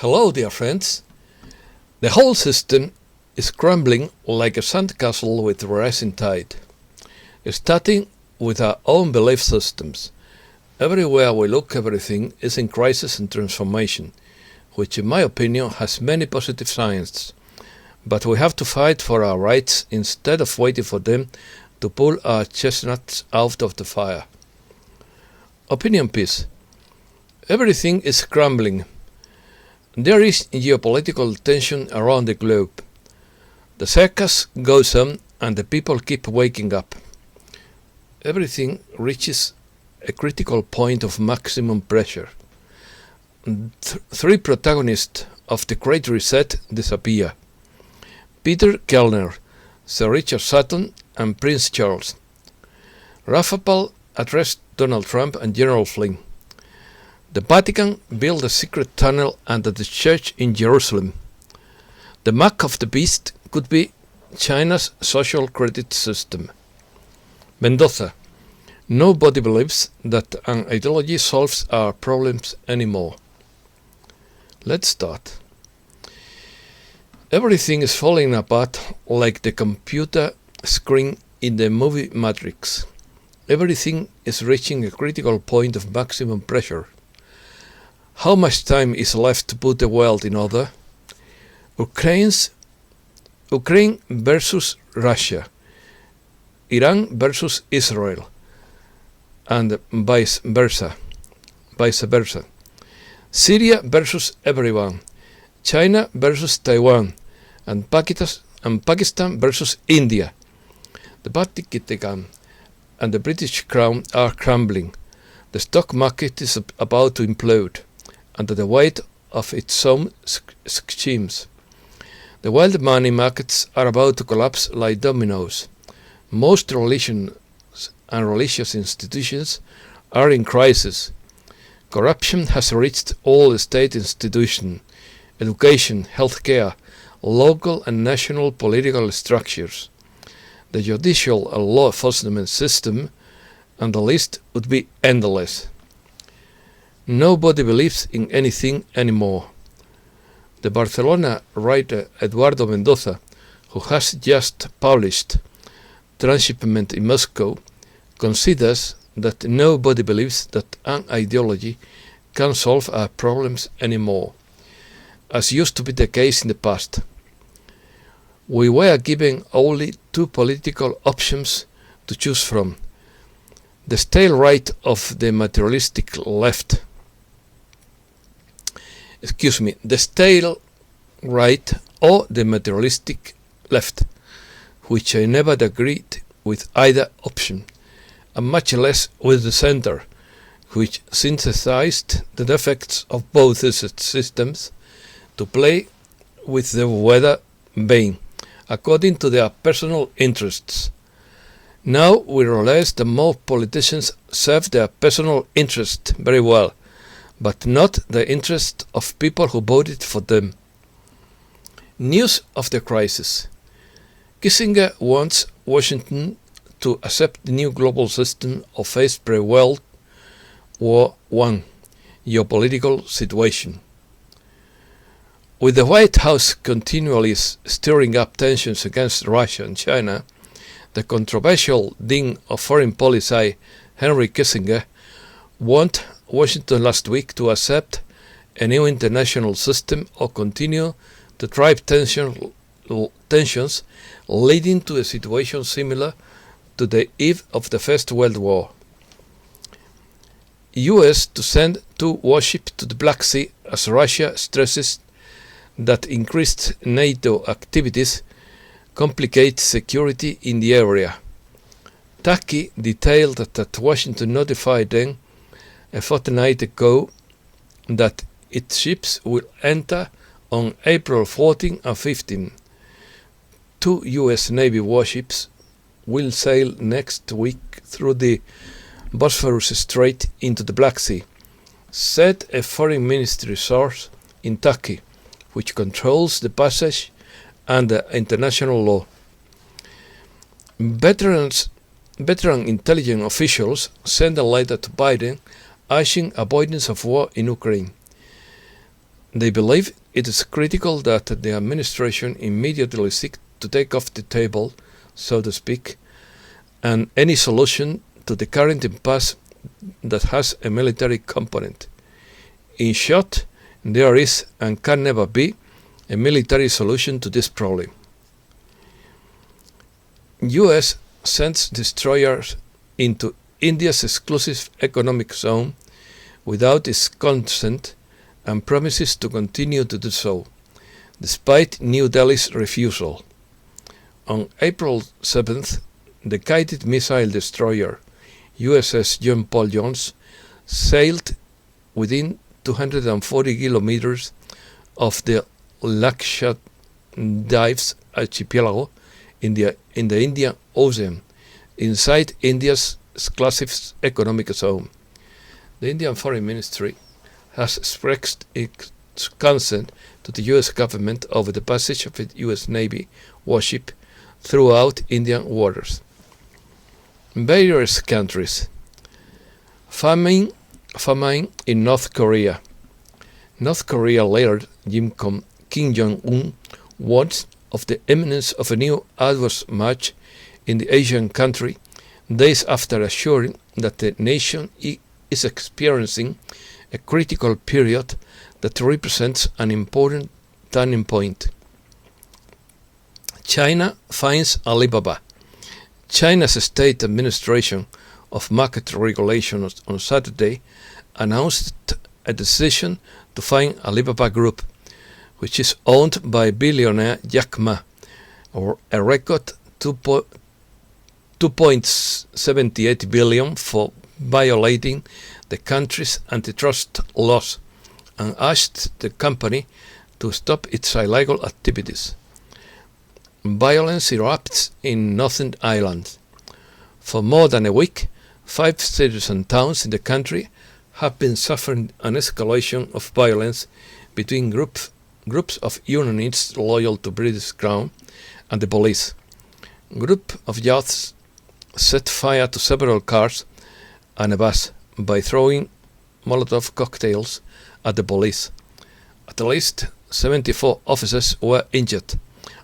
Hello, dear friends. The whole system is crumbling like a sandcastle with rising tide. Starting with our own belief systems. Everywhere we look, everything is in crisis and transformation, which in my opinion has many positive signs. But we have to fight for our rights instead of waiting for them to pull our chestnuts out of the fire. Opinion piece. Everything is crumbling. There is geopolitical tension around the globe. The circus goes on and the people keep waking up. Everything reaches a critical point of maximum pressure. Three protagonists of the Great Reset disappear. Petr, Kellner, Sir Richard Sutton and Prince Charles. Rafapal addressed Donald Trump and General Flynn. The Vatican built a secret tunnel under the church in Jerusalem. The mark of the beast could be China's social credit system. Mendoza. Nobody believes that an ideology solves our problems anymore. Let's start. Everything is falling apart like the computer screen in the movie Matrix. Everything is reaching a critical point of maximum pressure. How much time is left to put the world in order? Ukraine versus Russia, Iran versus Israel, and vice versa. Syria versus everyone, China versus Taiwan, and Pakistan versus India. The Vatican and the British Crown are crumbling. The stock market is about to implode under the weight of its own schemes. The wild money markets are about to collapse like dominoes. Most religions and religious institutions are in crisis. Corruption has reached all state institutions, education, healthcare, local and national political structures, the judicial and law enforcement system, and the list would be endless. Nobody believes in anything anymore. The Barcelona writer Eduardo Mendoza, who has just published Transshipment in Moscow, considers that nobody believes that an ideology can solve our problems anymore, as used to be the case in the past. We were given only two political options to choose from: the stale right of the materialistic left. The stale right or the materialistic left, which I never agreed with either option, and much less with the center, which synthesized the defects of both systems to play with the weather vane, according to their personal interests. Now we realize that most politicians serve their personal interest very well, but not the interest of people who voted for them. News of the crisis. Kissinger wants Washington to accept the new global system of face pre-World War I geopolitical situation. With the White House continually stirring up tensions against Russia and China, the controversial Dean of Foreign Policy, Henry Kissinger, wanted Washington last week to accept a new international system or continue to drive tensions leading to a situation similar to the eve of the First World War. US to send 2 warships to the Black Sea as Russia stresses that increased NATO activities complicate security in the area. Turkey detailed that Washington notified them a fortnight ago that its ships will enter on April 14 and 15. 2 US Navy warships will sail next week through the Bosphorus Strait into the Black Sea, said a foreign ministry source in Turkey, which controls the passage under international law. Veteran intelligence officials sent a letter to Biden urging avoidance of war in Ukraine. They believe it is critical that the administration immediately seek to take off the table, so to speak, and any solution to the current impasse that has a military component. In short, there is and can never be a military solution to this problem. US sends destroyers into India's exclusive economic zone without its consent and promises to continue to do so, despite New Delhi's refusal. On April 7th, the guided missile destroyer USS John Paul Jones sailed within 240 kilometers of the Lakshadweep archipelago in the Indian Ocean, inside India's exclusive economic zone. The Indian Foreign Ministry has expressed its consent to the US government over the passage of a US Navy warship throughout Indian waters. Various countries. Famine in North Korea. North Korea leader Kim Jong-un warns of the imminence of a new adverse match in the Asian country days after assuring that the nation is experiencing a critical period that represents an important turning point. China fines Alibaba. China's State Administration of Market Regulation on Saturday announced a decision to fine Alibaba Group, which is owned by billionaire Jack Ma, or a record $2.78 billion for violating the country's antitrust laws, and asked the company to stop its illegal activities. Violence erupts in Northern Ireland. For more than a week, 5 cities and towns in the country have been suffering an escalation of violence between groups of unionists loyal to British Crown and the police. A group of youths set fire to several cars and a bus by throwing Molotov cocktails at the police. At least 74 officers were injured.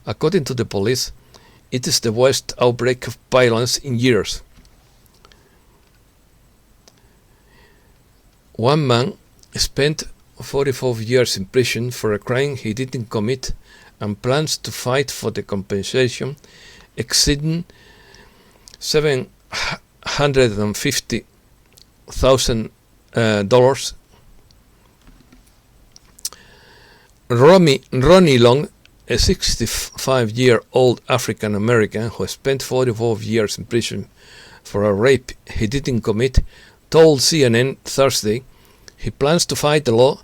According to the police, it is the worst outbreak of violence in years. One man spent 44 years in prison for a crime he didn't commit and plans to fight for the compensation exceeding $750,000. Ronnie Long, a 65-year-old African-American who spent 44 years in prison for a rape he didn't commit, told CNN Thursday he plans to fight the law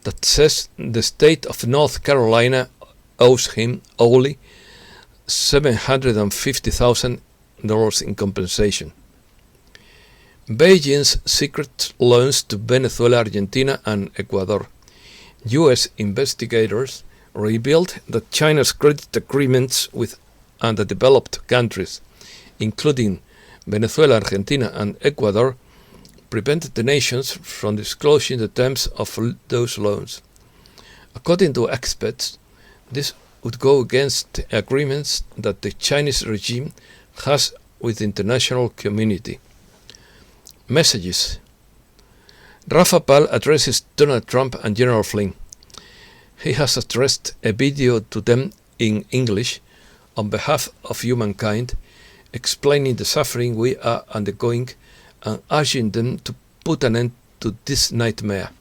that says the state of North Carolina owes him only $750,000 in compensation. Beijing's secret loans to Venezuela, Argentina, and Ecuador. U.S. investigators revealed that China's credit agreements with underdeveloped countries, including Venezuela, Argentina, and Ecuador, prevented the nations from disclosing the terms of those loans. According to experts, this would go against the agreements that the Chinese regime has with the international community. Messages. Rafapal addresses Donald Trump and General Flynn. He has addressed a video to them in English on behalf of humankind, explaining the suffering we are undergoing and urging them to put an end to this nightmare.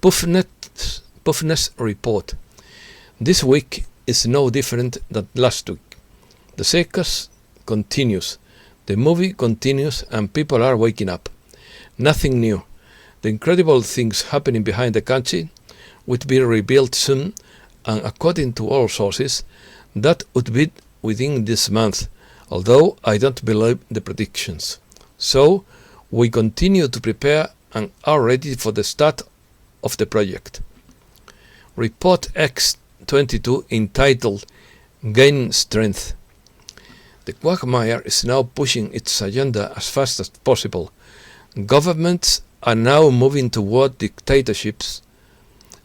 Puffness report. This week is no different than last week. The circus continues, the movie continues, and people are waking up. Nothing new. The incredible things happening behind the curtain would be revealed soon, and according to all sources, that would be within this month, although I don't believe the predictions. So, we continue to prepare and are ready for the start of the project. Report X22 entitled Gaining Strength. The quagmire is now pushing its agenda as fast as possible. Governments are now moving toward dictatorships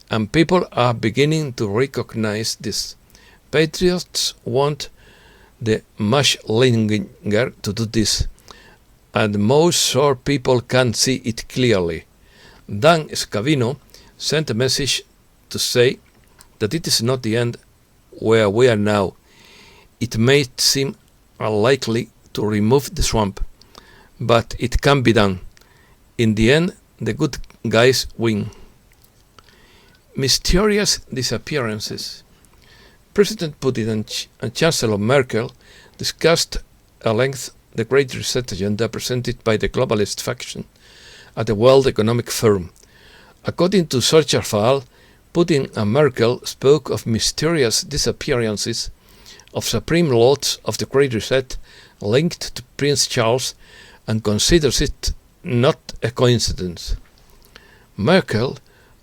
and people are beginning to recognize this. Patriots want the Maschlinger to do this, and most sure people can see it clearly. Dan Scavino sent a message to say that it is not the end where we are now. It may seem unlikely to remove the swamp, but it can be done. In the end, the good guys win. Mysterious disappearances. President Putin and Chancellor Merkel discussed at length the Great Reset agenda presented by the globalist faction at the World Economic Forum. According to Rafapal, Putin and Merkel spoke of mysterious disappearances of Supreme Lords of the Great Reset linked to Prince Charles and considers it not a coincidence. Merkel,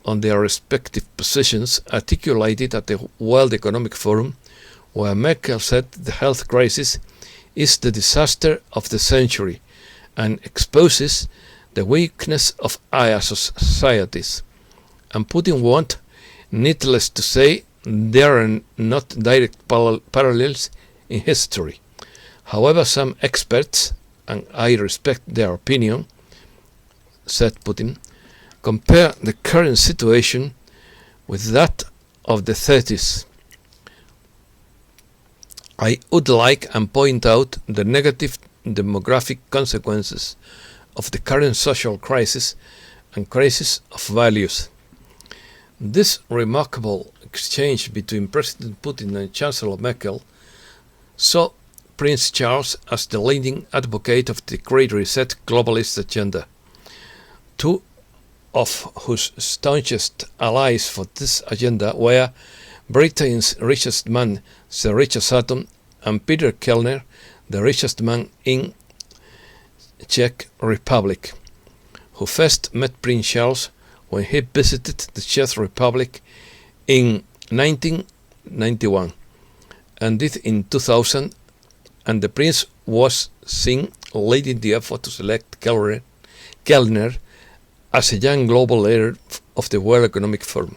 on their respective positions, articulated at the World Economic Forum, where Merkel said the health crisis is the disaster of the century and exposes the weakness of our societies. And Putin warned, needless to say, there are not direct parallels in history. However, some experts, and I respect their opinion, said Putin, compare the current situation with that of the 30s. I would like and point out the negative demographic consequences of the current social crisis and crisis of values. This remarkable exchange between President Putin and Chancellor Merkel saw Prince Charles as the leading advocate of the Great Reset globalist agenda. Two of whose staunchest allies for this agenda were Britain's richest man, Sir Richard Sutton, and Petr Kellner, the richest man in Czech Republic, who first met Prince Charles when he visited the Czech Republic in 1991, and did in 2000, and the prince was seen leading the effort to select Kellner as a young global leader of the World Economic Forum.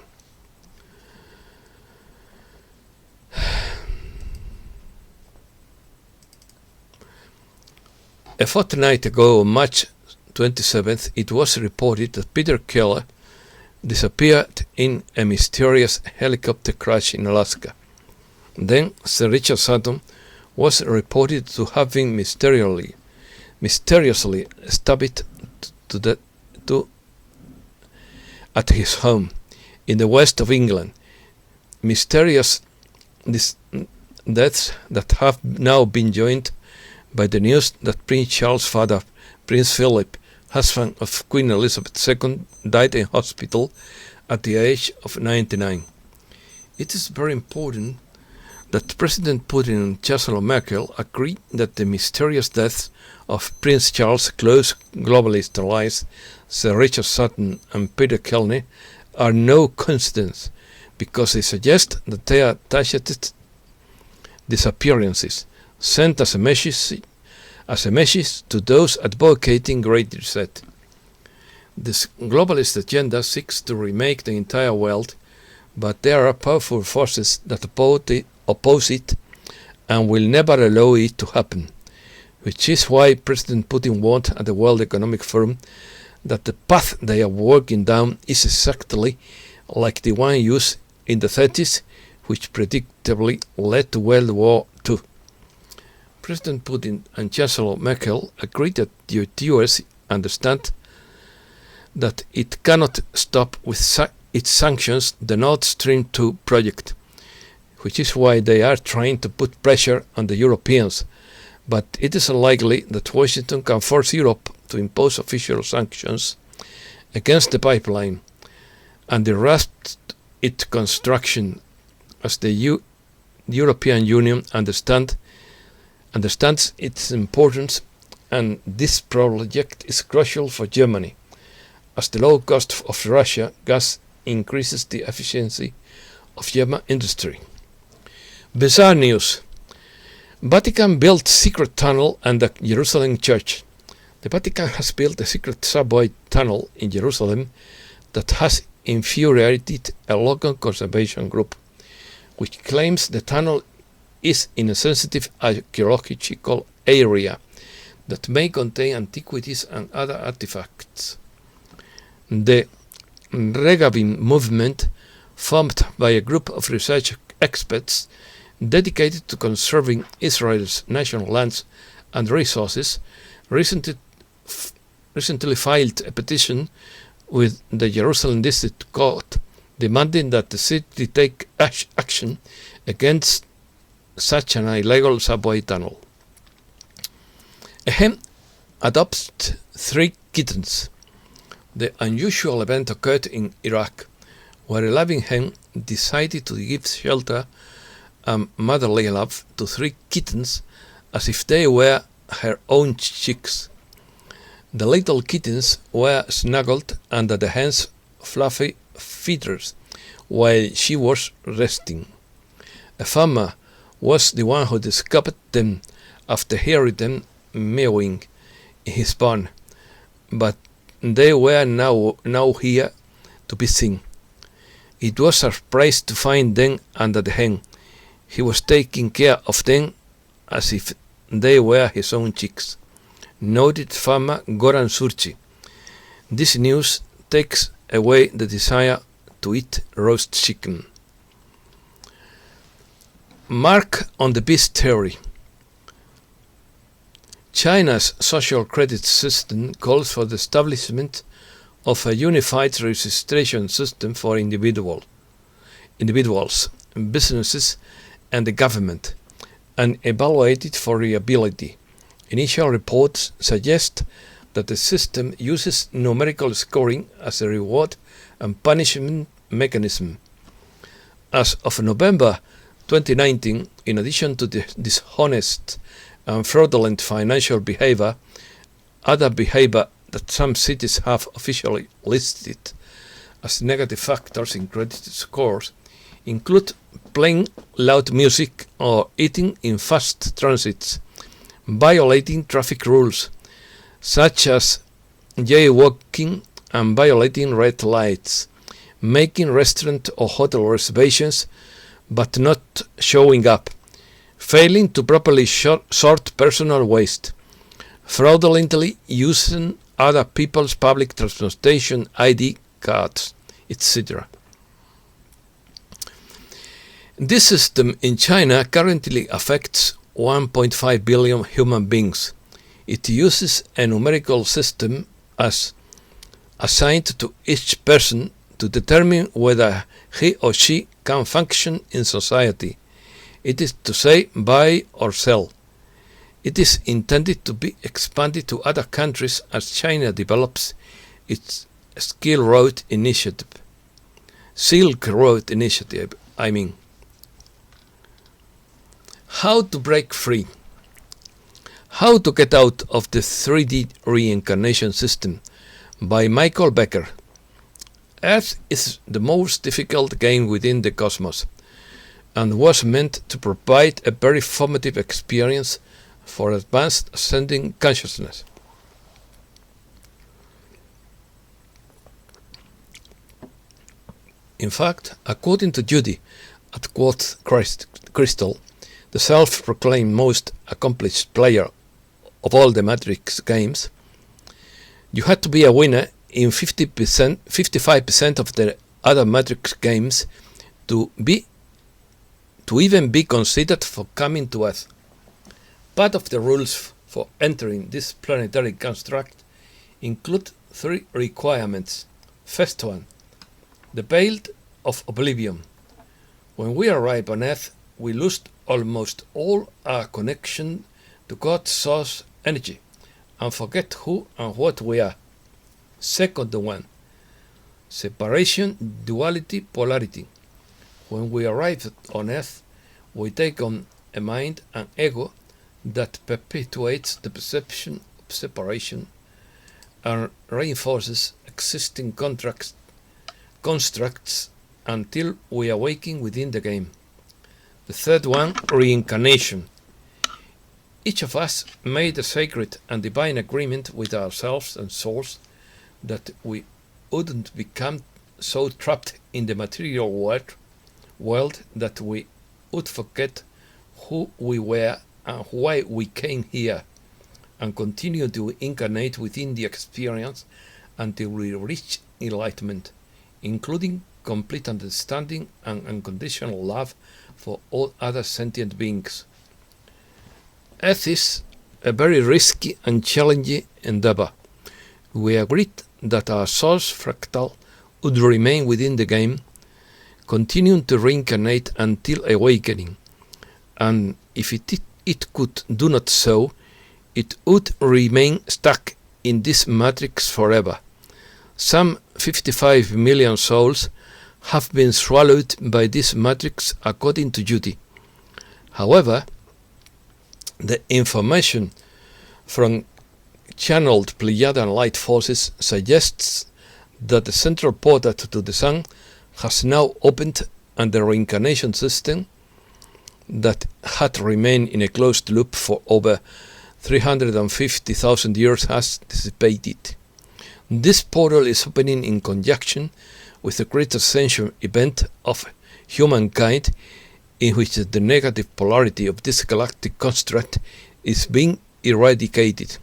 A fortnight ago, on March 27th, it was reported that Petr Kellner disappeared in a mysterious helicopter crash in Alaska. Then Sir Richard Sutton was reported to have been mysteriously stabbed at his home in the west of England. Mysterious deaths that have now been joined by the news that Prince Charles' father, Prince Philip, husband of Queen Elizabeth II, died in hospital at the age of 99. It is very important that President Putin and Chancellor Merkel agree that the mysterious deaths of Prince Charles' close globalist allies, Sir Richard Sutton and Petr Kellner, are no coincidence, because they suggest that they are targeted disappearances sent as a message to those advocating Great Reset. This globalist agenda seeks to remake the entire world, but there are powerful forces that oppose it and will never allow it to happen, which is why President Putin warned at the World Economic Forum that the path they are working down is exactly like the one used in the 30s, which predictably led to World War II. President Putin and Chancellor Merkel agreed that the US understand that it cannot stop with its sanctions the Nord Stream 2 project, which is why they are trying to put pressure on the Europeans, but it is unlikely that Washington can force Europe to impose official sanctions against the pipeline and disrupt its construction, as the European Union understands its importance, and this project is crucial for Germany, as the low cost of Russia gas increases the efficiency of German industry. Bizarre news. Vatican built secret tunnel under Jerusalem church. The Vatican has built a secret subway tunnel in Jerusalem that has infuriated a local conservation group, which claims the tunnel is in a sensitive archaeological area that may contain antiquities and other artifacts. The Regavim movement, formed by a group of research experts dedicated to conserving Israel's national lands and resources, recently filed a petition with the Jerusalem District Court demanding that the city take action against such an illegal subway tunnel. A hen adopts 3 kittens. The unusual event occurred in Iraq, where a loving hen decided to give shelter and motherly love to 3 kittens as if they were her own chicks. The little kittens were snuggled under the hen's fluffy feathers while she was resting. A farmer was the one who discovered them after hearing them mewing in his barn, but they were now here to be seen. It was a surprise to find them under the hen. He was taking care of them as if they were his own chicks, noted farmer Goran Surci. This news takes away the desire to eat roast chicken. Mark on the beast theory. China's social credit system calls for the establishment of a unified registration system for individuals, businesses, and the government, and evaluated for reliability. Initial reports suggest that the system uses numerical scoring as a reward and punishment mechanism. As of November 2019, in addition to the dishonest and fraudulent financial behavior, other behavior that some cities have officially listed as negative factors in credit scores include playing loud music or eating in fast transits, violating traffic rules such as jaywalking and violating red lights, making restaurant or hotel reservations but not showing up, failing to properly sort personal waste, fraudulently using other people's public transportation ID cards, etc. This system in China currently affects 1.5 billion human beings. It uses a numerical system as assigned to each person to determine whether he or she can function in society. It is to say, buy or sell. It is intended to be expanded to other countries as China develops its Silk Road Initiative. How to break free. How to get out of the 3D reincarnation system by Michael Becker. Earth is the most difficult game within the cosmos and was meant to provide a very formative experience for advanced ascending consciousness. In fact, according to Judy at Quartz Crystal, the self-proclaimed most accomplished player of all the Matrix games, you had to be a winner in 55% of the other Matrix games to even be considered for coming to Earth. Part of the rules for entering this planetary construct include 3 requirements. First one, the veil of oblivion. When we arrive on Earth, we lose almost all our connection to God's source energy and forget who and what we are. Second one, separation, duality, polarity. When we arrive on Earth, we take on a mind and ego that perpetuates the perception of separation and reinforces existing constructs until we awaken within the game. The third one, reincarnation. Each of us made a sacred and divine agreement with ourselves and souls that we wouldn't become so trapped in the material world that we would forget who we were and why we came here, and continue to incarnate within the experience until we reach enlightenment, including complete understanding and unconditional love for all other sentient beings. Earth is a very risky and challenging endeavor. We agreed that our source fractal would remain within the game, continuing to reincarnate until awakening, and if it could do not so, it would remain stuck in this matrix forever. Some 55 million souls have been swallowed by this matrix according to Judy. However, the information from channeled Pleiadian light forces suggests that the central portal to the sun has now opened, and the reincarnation system that had remained in a closed loop for over 350,000 years has dissipated. This portal is opening in conjunction with the great ascension event of humankind, in which the negative polarity of this galactic construct is being eradicated.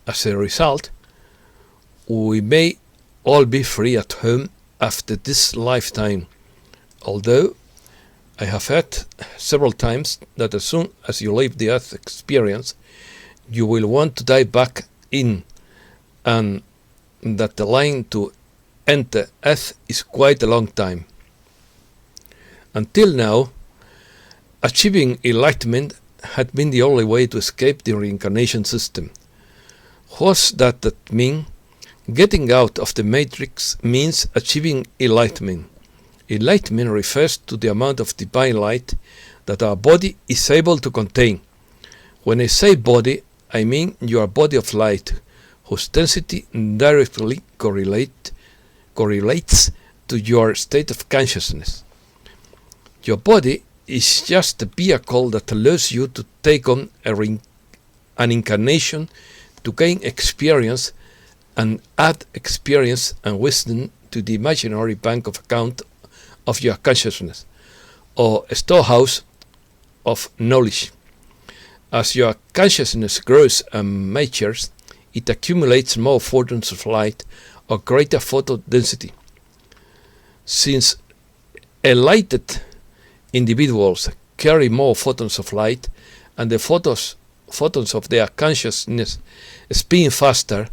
As a result, we may all be free at home after this lifetime, although I have heard several times that as soon as you leave the Earth experience, you will want to dive back in, and that the line to enter Earth is quite a long time. Until now, achieving enlightenment had been the only way to escape the reincarnation system. What's that mean? Getting out of the matrix means achieving enlightenment. Enlightenment refers to the amount of divine light that our body is able to contain. When I say body, I mean your body of light, whose density directly correlates to your state of consciousness. Your body is just a vehicle that allows you to take on an incarnation to gain experience and add experience and wisdom to the imaginary bank of account of your consciousness, or a storehouse of knowledge. As your consciousness grows and matures, it accumulates more photons of light or greater photon density. Since enlightened individuals carry more photons of light, and the photons of their consciousness spin faster,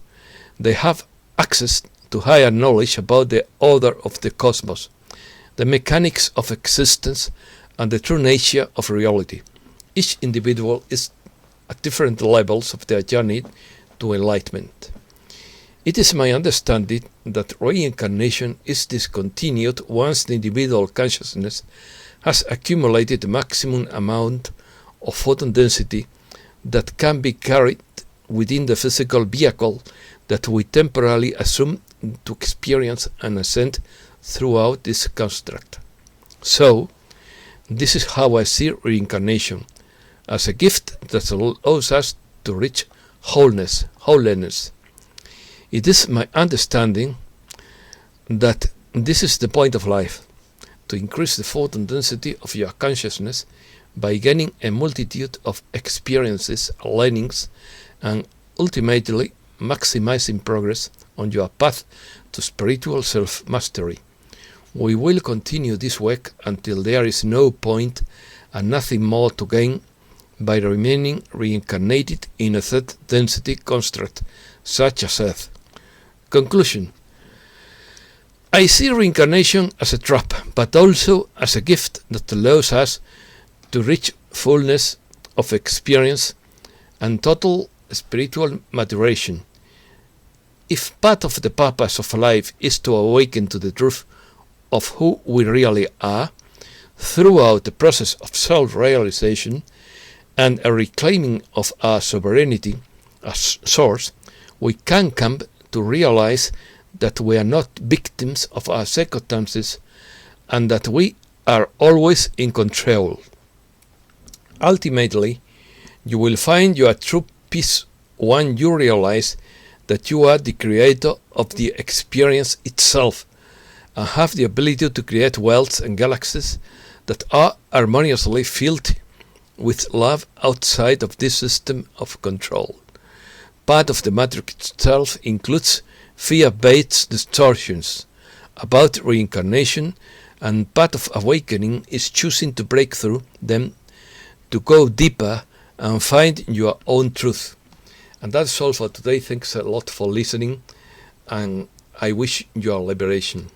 they have access to higher knowledge about the order of the cosmos, the mechanics of existence, and the true nature of reality. Each individual is at different levels of their journey to enlightenment. It is my understanding that reincarnation is discontinued once the individual consciousness has accumulated the maximum amount of photon density that can be carried within the physical vehicle that we temporarily assume to experience and ascend throughout this construct. So, this is how I see reincarnation, as a gift that allows us to reach holiness. It is my understanding that this is the point of life, to increase the photon density of your consciousness by gaining a multitude of experiences, learnings, and ultimately maximizing progress on your path to spiritual self-mastery. We will continue this work until there is no point and nothing more to gain by remaining reincarnated in a third density construct such as Earth. Conclusion. I see reincarnation as a trap, but also as a gift that allows us to reach fullness of experience and total spiritual maturation. If part of the purpose of life is to awaken to the truth of who we really are, throughout the process of self-realization and a reclaiming of our sovereignty as source, we can come to realize that we are not victims of our circumstances and that we are always in control. Ultimately, you will find your true peace when you realize that you are the creator of the experience itself, and have the ability to create worlds and galaxies that are harmoniously filled with love outside of this system of control. Part of the matrix itself includes fear-based distortions about reincarnation, and part of awakening is choosing to break through them, to go deeper and find your own truth. And that's all for today. Thanks a lot for listening, and I wish you liberation.